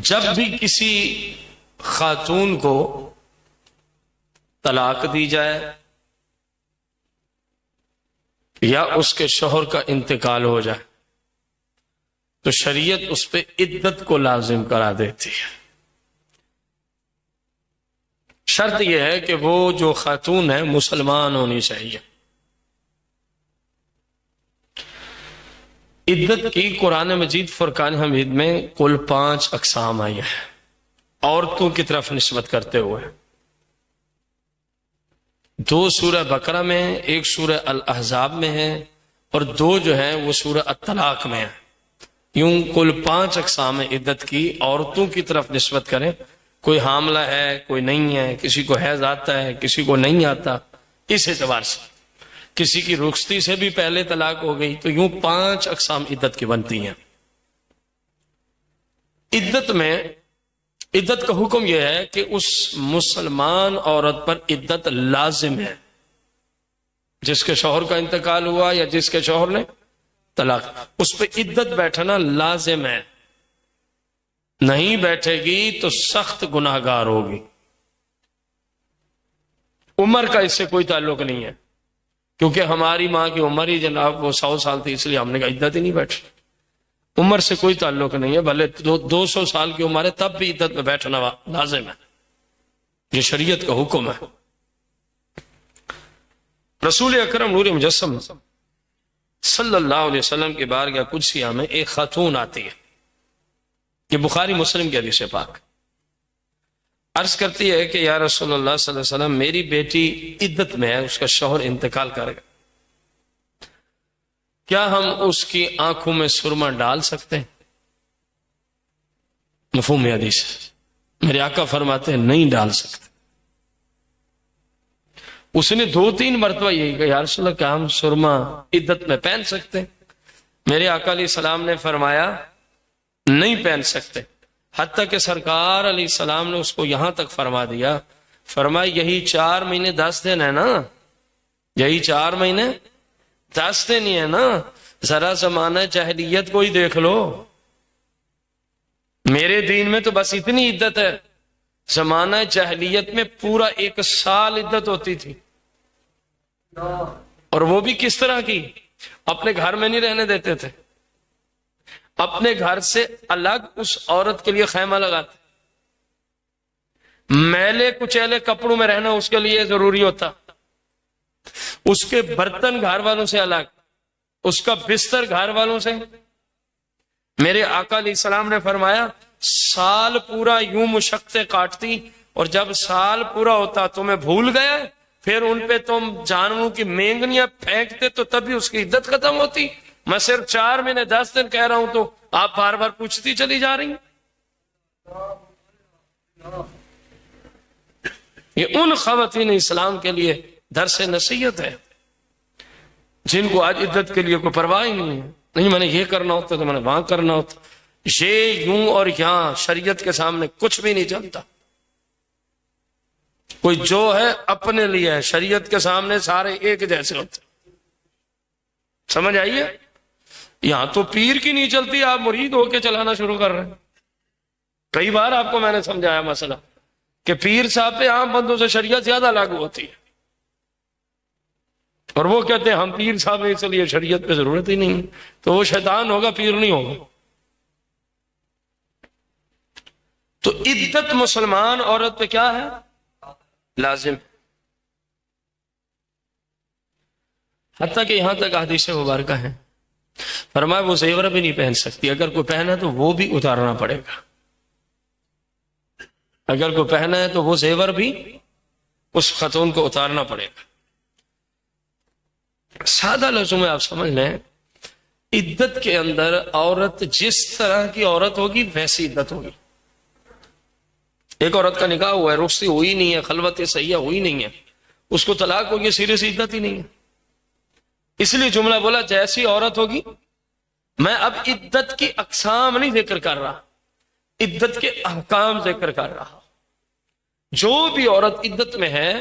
جب بھی کسی خاتون کو طلاق دی جائے یا اس کے شوہر کا انتقال ہو جائے تو شریعت اس پہ عدت کو لازم کرا دیتی ہے۔ شرط یہ ہے کہ وہ جو خاتون ہے مسلمان ہونی چاہیے۔ عدت کی قرآن مجید فرقان حمید میں کل 5 اقسام آئی ہیں عورتوں کی طرف نسبت کرتے ہوئے، 2 سورہ بقرہ میں، 1 سورہ الاحزاب میں ہے، اور 2 جو ہیں وہ سورہ الطلاق میں ہیں۔ یوں کل 5 اقسام عدت کی عورتوں کی طرف نسبت کریں۔ کوئی حاملہ ہے، کوئی نہیں ہے، کسی کو حیض آتا ہے، کسی کو نہیں آتا، اس اعتبار سے کسی کی رخصتی سے بھی پہلے طلاق ہو گئی، تو یوں 5 اقسام عدت کی بنتی ہیں۔ عدت میں عدت کا حکم یہ ہے کہ اس مسلمان عورت پر عدت لازم ہے جس کے شوہر کا انتقال ہوا یا جس کے شوہر نے طلاق، اس پہ عدت بیٹھنا لازم ہے۔ نہیں بیٹھے گی تو سخت گناہگار ہوگی۔ عمر کا اس سے کوئی تعلق نہیں ہے، کیونکہ ہماری ماں کی عمر ہی جناب وہ 100 سال تھی، اس لیے ہم نے کہا عدت ہی نہیں بیٹھ۔ عمر سے کوئی تعلق نہیں ہے، بھلے 200 سال کی عمر ہے تب بھی عدت میں بیٹھنا لازم ہے، یہ شریعت کا حکم ہے۔ رسول اکرم نور مجسم صلی اللہ علیہ وسلم کی بارگاہ قدسیہ میں ایک خاتون آتی ہے، یہ بخاری مسلم کی حدیث پاک، عرض کرتی ہے کہ یا رسول اللہ صلی اللہ علیہ وسلم میری بیٹی عدت میں ہے، اس کا شوہر انتقال کر گیا، کیا ہم اس کی آنکھوں میں سرما ڈال سکتے ہیں؟ مفہوم حدیث میرے آقا فرماتے ہیں نہیں ڈال سکتے۔ اس نے 2-3 مرتبہ یہی کہا یا رسول اللہ کیا ہم سرما عدت میں پہن سکتے ہیں؟ میرے آقا علیہ السلام نے فرمایا نہیں پہن سکتے، حتیٰ کہ سرکار علیہ السلام نے اس کو یہاں تک فرما دیا، فرمایا یہی 4 مہینے 10 دن ہے نا، یہی 4 مہینے 10 دن ہی ہے نا، ذرا زمانہ جاہلیت کو ہی دیکھ لو، میرے دین میں تو بس اتنی عدت ہے، زمانہ جاہلیت میں پورا 1 سال عدت ہوتی تھی، اور وہ بھی کس طرح کی؟ اپنے گھر میں نہیں رہنے دیتے تھے، اپنے گھر سے الگ اس عورت کے لیے خیمہ لگاتے، میلے کچیلے کپڑوں میں رہنا اس کے لیے ضروری ہوتا، اس کے برتن گھر والوں سے الگ، اس کا بستر گھر والوں سے۔ میرے آقا علیہ السلام نے فرمایا سال پورا یوں مشقتیں کاٹتی، اور جب سال پورا ہوتا تمہیں بھول گیا پھر ان پہ تم جانوروں کی مینگنیاں پھینکتے تو تبھی اس کی عدت ختم ہوتی۔ میں صرف 4 مہینے 10 دن کہہ رہا ہوں تو آپ بار بار پوچھتی چلی جا رہی ہیں۔ یہ ان خواتین اسلام کے لیے درس نصیحت ہے جن کو آج عدت کے لیے کوئی پرواہ ہی نہیں ہے، نہیں میں نے یہ کرنا ہوتا تو میں نے وہاں کرنا ہوتا، یہ یوں اور یہاں شریعت کے سامنے کچھ بھی نہیں چلتا۔ کوئی جو ہے اپنے لیے ہے، شریعت کے سامنے سارے ایک جیسے ہوتے۔ سمجھ آئیے؟ یہاں تو پیر کی نہیں چلتی، آپ مرید ہو کے چلانا شروع کر رہے ہیں۔ کئی بار آپ کو میں نے سمجھایا مسئلہ کہ پیر صاحب پہ عام بندوں سے شریعت زیادہ لاگو ہوتی ہے، اور وہ کہتے ہیں ہم پیر صاحب ہیں اس لیے شریعت پہ ضرورت ہی نہیں ہے، تو وہ شیطان ہوگا، پیر نہیں ہوگا۔ تو عدت مسلمان عورت پہ کیا ہے؟ لازم۔ حتیٰ کہ یہاں تک حدیث مبارکہ ہے، فرمایا وہ زیور بھی نہیں پہن سکتی، اگر کوئی پہنا تو وہ بھی اتارنا پڑے گا، اگر کوئی پہنا ہے تو وہ زیور بھی اس خاتون کو اتارنا پڑے گا۔ سادہ لفظوں میں آپ سمجھ لیں، عدت کے اندر عورت جس طرح کی عورت ہوگی ویسی عدت ہوگی۔ ایک عورت کا نکاح ہوا ہے، رخصتی ہوئی نہیں ہے، خلوت صحیحہ ہوئی نہیں ہے، اس کو طلاق ہوگی، سیریس عدت ہی نہیں ہے، اس لیے جملہ بولا جیسی عورت ہوگی۔ میں اب عدت کی اقسام نہیں ذکر کر رہا، عدت کے احکام ذکر کر رہا۔ جو بھی عورت عدت میں ہے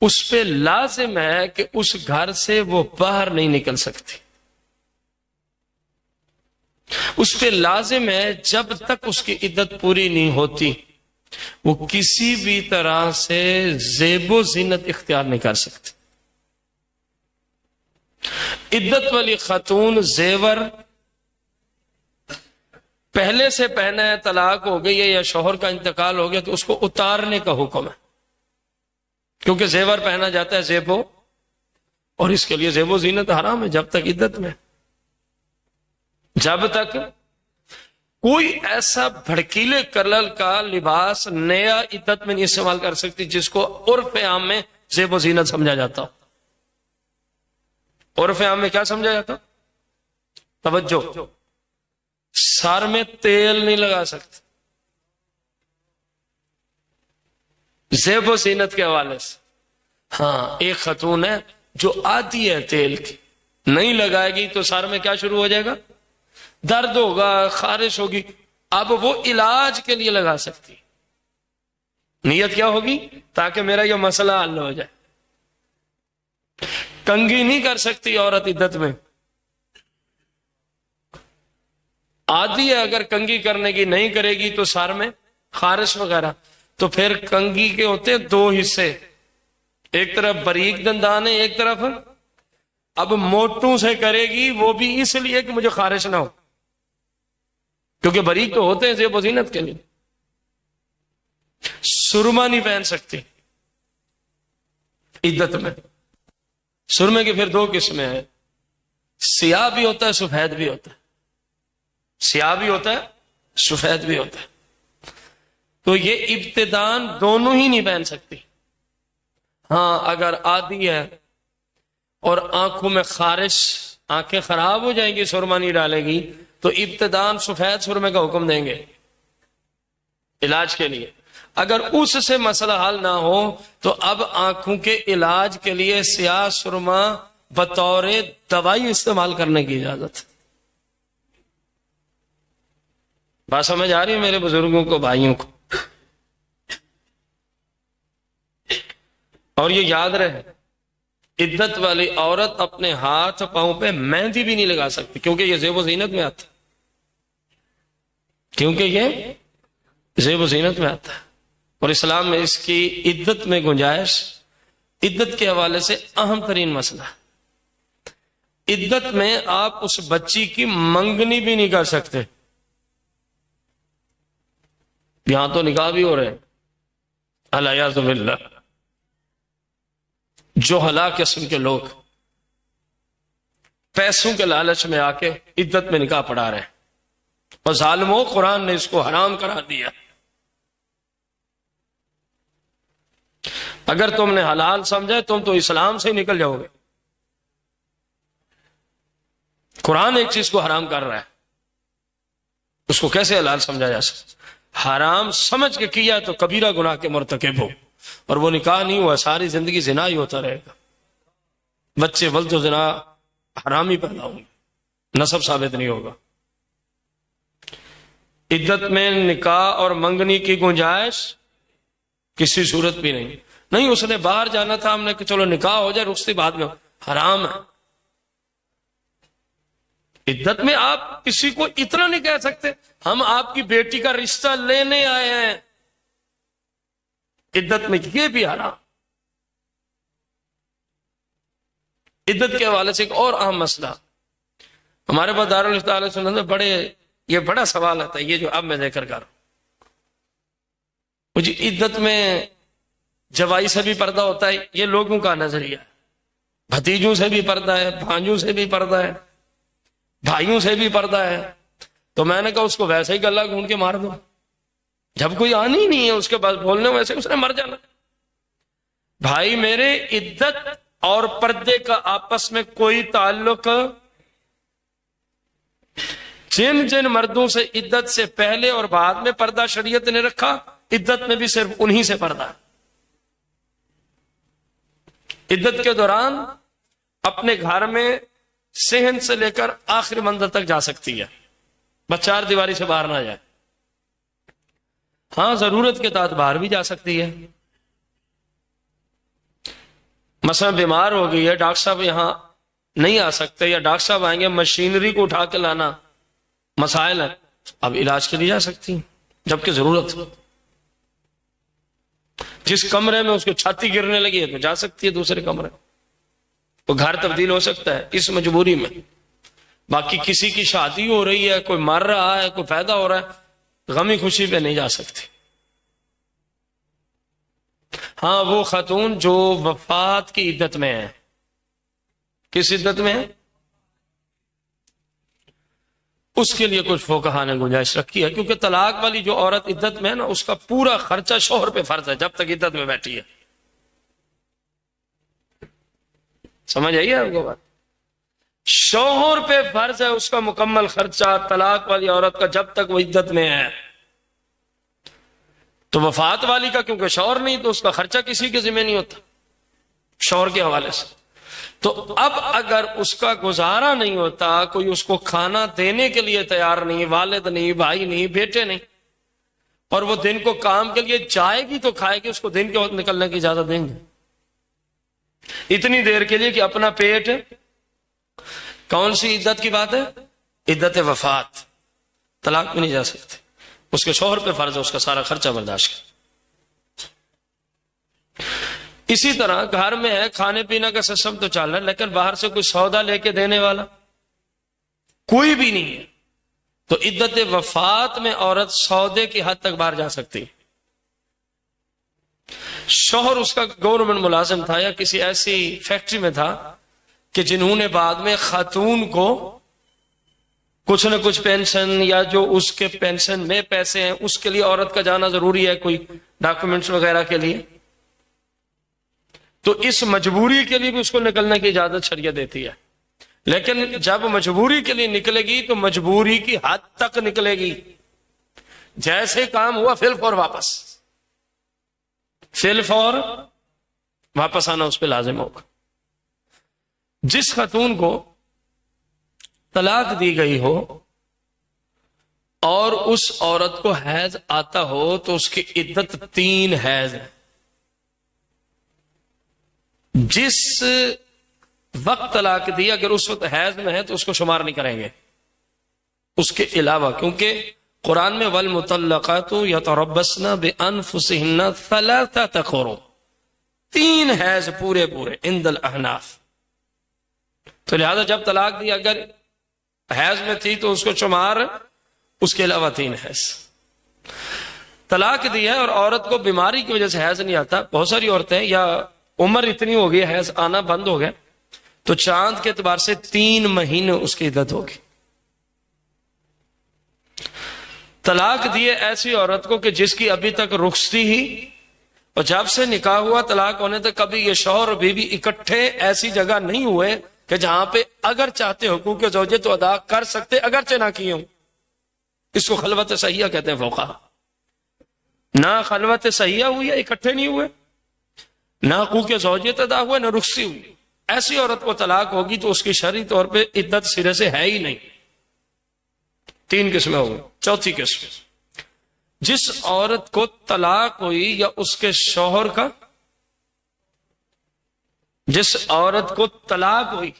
اس پہ لازم ہے کہ اس گھر سے وہ باہر نہیں نکل سکتی۔ اس پہ لازم ہے جب تک اس کی عدت پوری نہیں ہوتی وہ کسی بھی طرح سے زیب و زینت اختیار نہیں کر سکتی. عدت والی خاتون زیور پہلے سے پہنا ہے، طلاق ہو گئی ہے یا شوہر کا انتقال ہو گیا تو اس کو اتارنے کا حکم ہے، کیونکہ زیور پہنا جاتا ہے زیب و، اور اس کے لیے زیب و زینت حرام ہے جب تک عدت میں. جب تک کوئی ایسا بھڑکیلے کلر کا لباس نیا عدت میں نہیں استعمال کر سکتی جس کو عرف عام میں زیب و زینت سمجھا جاتا ہو. عرف عام میں کیا سمجھا جاتا؟ توجہ، سر میں تیل نہیں لگا سکتے زیب و زینت کے حوالے سے. ہاں ایک خاتون ہے جو آتی ہے تیل کی، نہیں لگائے گی تو سر میں کیا شروع ہو جائے گا؟ درد ہوگا، خارش ہوگی. اب وہ علاج کے لیے لگا سکتی. نیت کیا ہوگی؟ تاکہ میرا یہ مسئلہ حل ہو جائے. کنگھی نہیں کر سکتی عورت عدت میں. آدھی ہے اگر کنگھی کرنے کی نہیں کرے گی تو سر میں خارش وغیرہ. تو پھر کنگھی کے ہوتے ہیں دو حصے، ایک طرف باریک دندان ہے، ایک طرف اب موٹوں سے کرے گی وہ بھی اس لیے کہ مجھے خارش نہ ہو، کیونکہ باریک تو ہوتے ہیں زیب و زینت کے لیے. سرما نہیں پہن سکتی عدت میں. سرمے کی پھر دو قسمیں ہیں، سیاہ بھی ہوتا ہے سفید بھی ہوتا ہے. سیاہ بھی ہوتا ہے سفید بھی ہوتا ہے. تو یہ ابتدان دونوں ہی نہیں پہن سکتی. ہاں اگر آدھی ہے اور آنکھوں میں خارش، آنکھیں خراب ہو جائیں گی، سرما نہیں ڈالے گی، تو ابتدان سفید سرمے کا حکم دیں گے علاج کے لیے. اگر اس سے مسئلہ حل نہ ہو تو اب آنکھوں کے علاج کے لیے سیاہ سرما بطور دوائی استعمال کرنے کی اجازت. بات سمجھ آ رہی ہے میرے بزرگوں کو، بھائیوں کو؟ اور یہ یاد رہے عدت والی عورت اپنے ہاتھ پاؤں پہ مہندی بھی نہیں لگا سکتی، کیونکہ یہ زیب و زینت میں آتا ہے. کیونکہ یہ زیب و زینت میں آتا ہے. اور اسلام میں اس کی عدت میں گنجائش، عدت کے حوالے سے اہم ترین مسئلہ. عدت میں آپ اس بچی کی منگنی بھی نہیں کر سکتے. یہاں تو نکاح بھی ہو رہے ہیں الیاذ باللہ. جو ہلاک قسم کے لوگ پیسوں کے لالچ میں آ کے عدت میں نکاح پڑھا رہے ہیں، اور ظالموں قرآن نے اس کو حرام کرا دیا. اگر تم نے حلال سمجھا تم تو اسلام سے ہی نکل جاؤ گے. قرآن ایک چیز کو حرام کر رہا ہے، اس کو کیسے حلال سمجھا جا سکتا؟ حرام سمجھ کے کیا تو کبیرہ گناہ کے مرتکب ہو، اور وہ نکاح نہیں ہوا، ساری زندگی زنا ہی ہوتا رہے گا. بچے ولد و زنا حرام ہی پیدا ہوں گے، نسب ثابت نہیں ہوگا. عدت میں نکاح اور منگنی کی گنجائش کسی صورت بھی نہیں. نہیں اس نے باہر جانا تھا، ہم نے کہ چلو نکاح ہو جائے رخصتی بعد میں، حرام ہے. عدت میں آپ کسی کو اتنا نہیں کہہ سکتے ہم آپ کی بیٹی کا رشتہ لینے آئے ہیں. عدت میں یہ بھی حرام. عدت کے حوالے سے ایک اور اہم مسئلہ ہمارے پاس دارالفتہ علیہ سنت میں یہ بڑا سوال آتا ہے، یہ جو اب میں ذکر کر رہا ہوں. مجھے عدت میں جوائی سے بھی پردہ ہوتا ہے، یہ لوگوں کا نظریہ ہے. بھتیجوں سے بھی پردہ ہے، بھانجوں سے بھی پردہ ہے، بھائیوں سے بھی پردہ ہے. تو میں نے کہا اس کو ویسے ہی گلہ گھونٹ کے مار دو، جب کوئی آنی ہی نہیں ہے اس کے پاس بولنے، ویسے اس نے مر جانا. بھائی میرے عدت اور پردے کا آپس میں کوئی تعلق، جن جن مردوں سے عدت سے پہلے اور بعد میں پردہ شریعت نے رکھا، عدت میں بھی صرف انہی سے پردہ ہے. عدت کے دوران اپنے گھر میں صحن سے لے کر آخری منزل تک جا سکتی ہے، بس چار دیواری سے باہر نہ جائے. ہاں ضرورت کے تحت باہر بھی جا سکتی ہے. مثلا بیمار ہو گئی ہے، ڈاکٹر صاحب یہاں نہیں آ سکتے، یا ڈاکٹر صاحب آئیں گے، مشینری کو اٹھا کے لانا مسائل ہیں، اب علاج کے لیے جا سکتی ہیں جبکہ ضرورت ہو۔ جس کمرے میں اس کو چھاتی گرنے لگی ہے تو جا سکتی ہے دوسرے کمرے، وہ گھر تبدیل ہو سکتا ہے اس مجبوری میں۔ باقی کسی کی شادی ہو رہی ہے، کوئی مر رہا ہے، کوئی پیدا ہو رہا ہے، غمی خوشی پہ نہیں جا سکتی۔ ہاں وہ خاتون جو وفات کی عدت میں ہے، کس عدت میں ہے، اس کے لیے کچھ فقہا نے گنجائش رکھی ہے، کیونکہ طلاق والی جو عورت عدت میں ہے نا، اس کا پورا خرچہ شوہر پہ فرض ہے جب تک عدت میں بیٹھی ہے۔ سمجھ آئیے آپ کو بات؟ شوہر پہ فرض ہے اس کا مکمل خرچہ طلاق والی عورت کا جب تک وہ عدت میں ہے۔ تو وفات والی کا کیونکہ شوہر نہیں تو اس کا خرچہ کسی کے ذمہ نہیں ہوتا شوہر کے حوالے سے۔ تو اب اگر اس کا گزارا نہیں ہوتا، کوئی اس کو کھانا دینے کے لیے تیار نہیں، والد نہیں، بھائی نہیں، بیٹے نہیں، اور وہ دن کو کام کے لیے جائے گی تو کھائے گی، اس کو دن کے وقت نکلنے کی اجازت دیں گے اتنی دیر کے لیے کہ اپنا پیٹ۔ کون سی عدت کی بات ہے؟ عدت وفات۔ طلاق میں نہیں جا سکتے، اس کے شوہر پہ فرض ہے اس کا سارا خرچہ برداشت کر۔ اسی طرح گھر میں ہے، کھانے پینے کا سسٹم تو چل رہا ہے، لیکن باہر سے کوئی سودا لے کے دینے والا کوئی بھی نہیں ہے، تو عدت وفات میں عورت سودے کی حد تک باہر جا سکتی۔ شوہر اس کا گورنمنٹ ملازم تھا یا کسی ایسی فیکٹری میں تھا کہ جنہوں نے بعد میں خاتون کو کچھ نہ کچھ پینشن یا جو اس کے پینشن میں پیسے ہیں اس کے لیے عورت کا جانا ضروری ہے، کوئی ڈاکومنٹس وغیرہ کے لیے، تو اس مجبوری کے لیے بھی اس کو نکلنے کی اجازت شریعت دیتی ہے۔ لیکن جب مجبوری کے لیے نکلے گی تو مجبوری کی حد تک نکلے گی، جیسے کام ہوا فی الفور واپس، فی الفور واپس آنا اس پہ لازم ہوگا۔ جس خاتون کو طلاق دی گئی ہو اور اس عورت کو حیض آتا ہو تو اس کی عدت 3 حیض ہے۔ جس وقت طلاق دی اگر اس وقت حیض میں ہے تو اس کو شمار نہیں کریں گے اس کے علاوہ، کیونکہ قرآن میں والمطلقات یتربصن بانفسہن 3 قروء، 3 حیض پورے عند الاحناف۔ تو لہذا جب طلاق دی اگر حیض میں تھی تو اس کو شمار، اس کے علاوہ 3 حیض۔ طلاق دی ہے اور عورت کو بیماری کی وجہ سے حیض نہیں آتا، بہت ساری عورتیں یا عمر اتنی ہو گئی حیض آنا بند ہو گیا تو چاند کے اعتبار سے 3 مہینے اس کی عدت ہوگی۔ طلاق دیے ایسی عورت کو کہ جس کی ابھی تک رخصتی ہی، اور جب سے نکاح ہوا طلاق ہونے تک کبھی یہ شوہر اور بیوی اکٹھے ایسی جگہ نہیں ہوئے کہ جہاں پہ اگر چاہتے حقوق زوجیت تو ادا کر سکتے اگرچہ نہ کیے ہوں۔ اس کو خلوت صحیحہ کہتے ہیں فقہا۔ نہ خلوت صحیحہ ہوئی ہے، اکٹھے نہیں ہوئے، نہ حقوق زوجیت ادا ہوئے، نہ رخصتی ہوئی، ایسی عورت کو طلاق ہوگی تو اس کی شرعی طور پہ عدت سرے سے ہے ہی نہیں۔ 3 قسمیں ہو گئی۔ چوتھی قسم، جس عورت کو طلاق ہوئی یا اس کے شوہر کا، جس عورت کو طلاق ہوئی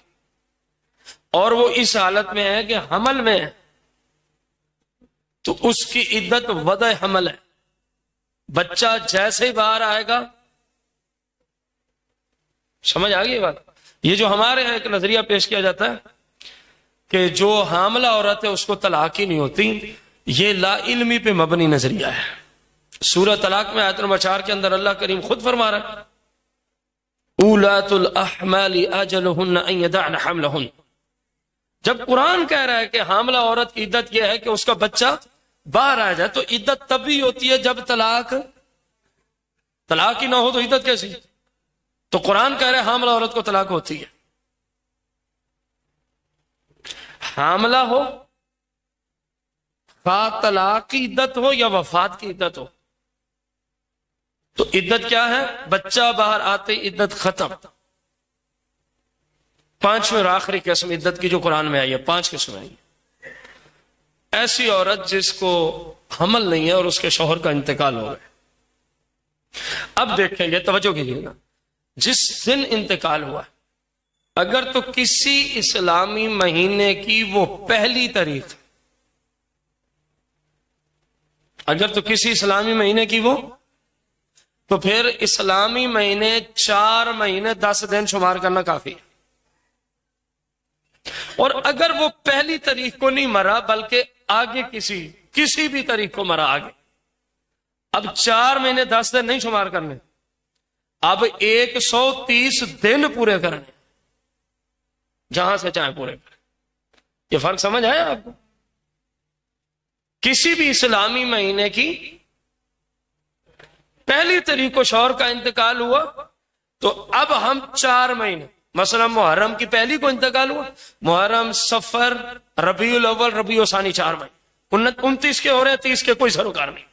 اور وہ اس حالت میں ہے کہ حمل میں ہے تو اس کی عدت وضع حمل ہے۔ بچہ جیسے ہی باہر آئے گا، سمجھ آ گئی بات؟ یہ جو ہمارے یہاں ایک نظریہ پیش کیا جاتا ہے کہ جو حاملہ عورت ہے اس کو طلاق ہی نہیں ہوتی، یہ لا علمی پہ مبنی نظریہ ہے۔ سورہ طلاق میں آیت نمبر 4 کے اندر اللہ کریم خود فرما رہا ہے اولات الاحمال اجلہن ان یدعن حملہن۔ جب قرآن کہہ رہا ہے کہ حاملہ عورت کی عدت یہ ہے کہ اس کا بچہ باہر آ جائے تو عدت تب بھی ہوتی ہے جب طلاق ہی نہ ہو تو عدت کیسی؟ تو قرآن کہہ رہا ہے حاملہ عورت کو طلاق ہوتی ہے، حاملہ ہو، خواہ طلاق کی عدت ہو یا وفات کی عدت ہو، تو عدت کیا ہے؟ بچہ باہر آتے عدت ختم۔ 5ویں اور آخری قسم عدت کی جو قرآن میں آئی ہے، 5 قسم آئی ہے، ایسی عورت جس کو حمل نہیں ہے اور اس کے شوہر کا انتقال ہو گیا۔ اب دیکھیں یہ توجہ کیجیے گا، جس دن انتقال ہوا اگر تو کسی اسلامی مہینے کی وہ پہلی تاریخ اگر تو کسی اسلامی مہینے کی وہ، تو پھر اسلامی مہینے 4 مہینے 10 دن شمار کرنا کافی ہے۔ اور اگر وہ پہلی تاریخ کو نہیں مرا بلکہ آگے کسی بھی تاریخ کو مرا آگے، اب 4 مہینے 10 دن نہیں شمار کرنے، اب 130 دن پورے کرنے، جہاں سے چاہیں پورے کریں۔ یہ فرق سمجھ آیا آپ کو؟ کسی بھی اسلامی مہینے کی پہلی تاریخ کو شوہر کا انتقال ہوا تو اب ہم 4 مہینے، مثلا محرم کی پہلی کو انتقال ہوا، محرم، صفر، ربیع الاول، ربیع ثانی، 4 مہینے، 29 کے ہو رہے ہیں، 30 کے کوئی سروکار نہیں،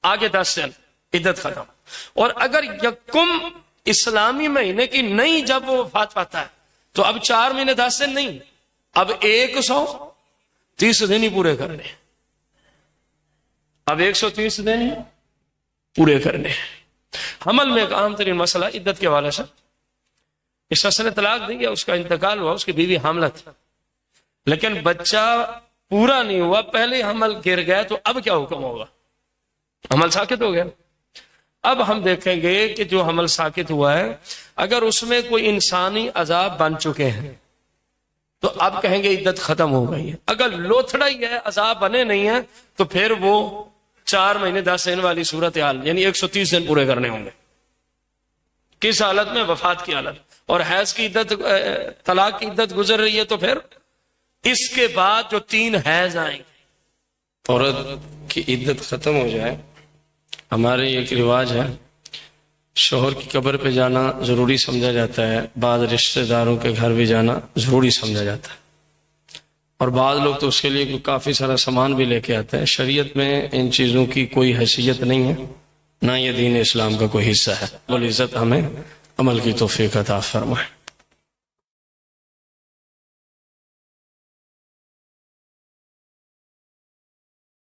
آگے 10 دن، عدت ختم۔ اور اگر یکم اسلامی مہینے کی نہیں جب وہ وفات پاتا ہے تو اب 4 مہینے 10 دن نہیں، اب 130 دن ہی پورے کرنے، اب 130 دن ہی پورے کرنے۔ حمل میں ایک عام ترین مسئلہ عدت کے حوالے سے، اس شخص نے طلاق دی، اس کا انتقال ہوا، اس کی بیوی حاملہ تھی، لیکن بچہ پورا نہیں ہوا، پہلے حمل گر گیا، تو اب کیا حکم ہوگا؟ حمل ساقط ہو گیا۔ اب ہم دیکھیں گے کہ جو حمل ساقط ہوا ہے اگر اس میں کوئی انسانی عذاب بن چکے ہیں تو اب کہیں گے عدت ختم ہو گئی ہے۔ اگر لوتھڑا ہی ہے، عذاب بنے نہیں ہیں، تو پھر وہ 4 مہینے 10 دن والی صورتحال، یعنی 130 دن پورے کرنے ہوں گے۔ کس حالت میں؟ وفات کی حالت۔ اور حیض کی عدت، طلاق کی عدت گزر رہی ہے تو پھر اس کے بعد جو 3 حیض آئیں گے۔ عورت کی عدت ختم ہو جائے، ہمارے ایک رواج ہے، شوہر کی قبر پہ جانا ضروری سمجھا جاتا ہے، بعض رشتہ داروں کے گھر بھی جانا ضروری سمجھا جاتا ہے، اور بعض لوگ تو اس کے لیے کافی سارا سامان بھی لے کے آتے ہیں۔ شریعت میں ان چیزوں کی کوئی حیثیت نہیں ہے، نہ یہ دین اسلام کا کوئی حصہ ہے۔ رب العزت ہمیں عمل کی توفیق عطا فرمائے۔